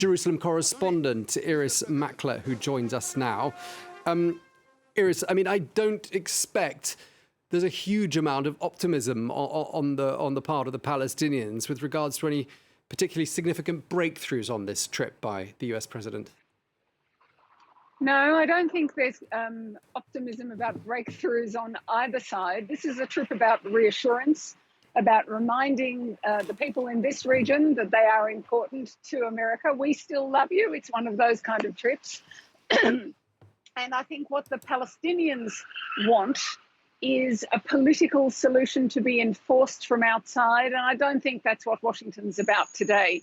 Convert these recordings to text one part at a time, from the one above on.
Jerusalem correspondent Irris Makler, who joins us now. Irris, I don't expect there's a huge amount of optimism on the part of the Palestinians with regards to any particularly significant breakthroughs on this trip by the US president. No, I don't think there's optimism about breakthroughs on either side. This is a trip about reassurance, about reminding the people in this region that they are important to America. We still love you. It's one of those kind of trips. And I think what the Palestinians want is a political solution to be enforced from outside. And I don't think that's what Washington's about today.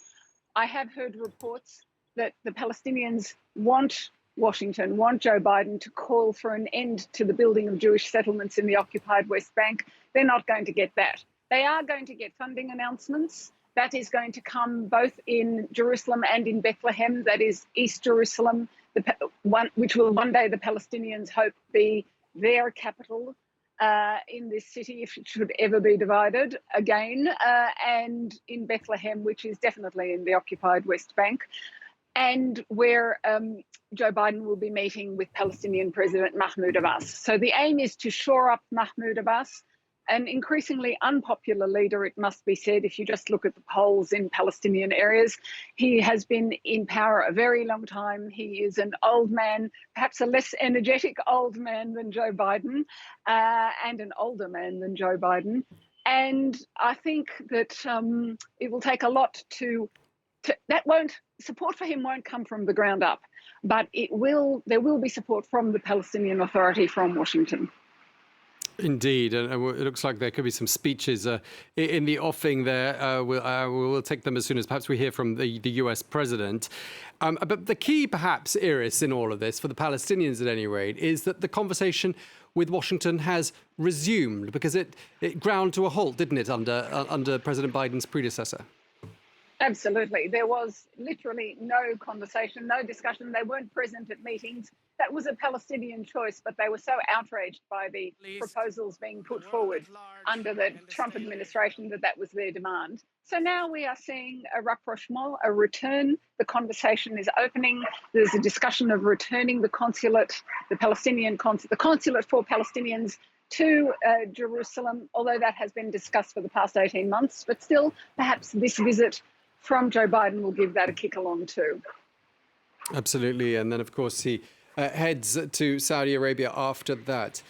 I have heard reports that the Palestinians want Joe Biden to call for an end to the building of Jewish settlements in the occupied West Bank. They're not going to get that. They are going to get funding announcements. That is going to come both in Jerusalem and in Bethlehem, that is East Jerusalem, which will one day the Palestinians hope be their capital in this city, if it should ever be divided again, and in Bethlehem, which is definitely in the occupied West Bank, and where Joe Biden will be meeting with Palestinian President Mahmoud Abbas. So the aim is to shore up Mahmoud Abbas, an increasingly unpopular leader, it must be said, if you just look at the polls in Palestinian areas. He has been in power a very long time. He is an old man, perhaps a less energetic old man than Joe Biden, and an older man than Joe Biden. And I think that it will take a lot support for him won't come from the ground up, but there will be support from the Palestinian Authority from Washington. Indeed, and it looks like there could be some speeches in the offing there. We'll take them as soon as perhaps we hear from the US president. But the key, perhaps, Irris, in all of this, for the Palestinians at any rate, is that the conversation with Washington has resumed, because it ground to a halt, didn't it, under President Biden's predecessor? Absolutely. There was literally no conversation, no discussion. They weren't present at meetings. That was a Palestinian choice, but they were so outraged by the proposals being put forward under the Trump administration that was their demand. So now we are seeing a rapprochement, a return. The conversation is opening. There's a discussion of returning the consulate, the consulate for Palestinians to Jerusalem, although that has been discussed for the past 18 months. But still, perhaps this visit from Joe Biden will give that a kick along too. Absolutely. And then, of course, he heads to Saudi Arabia after that.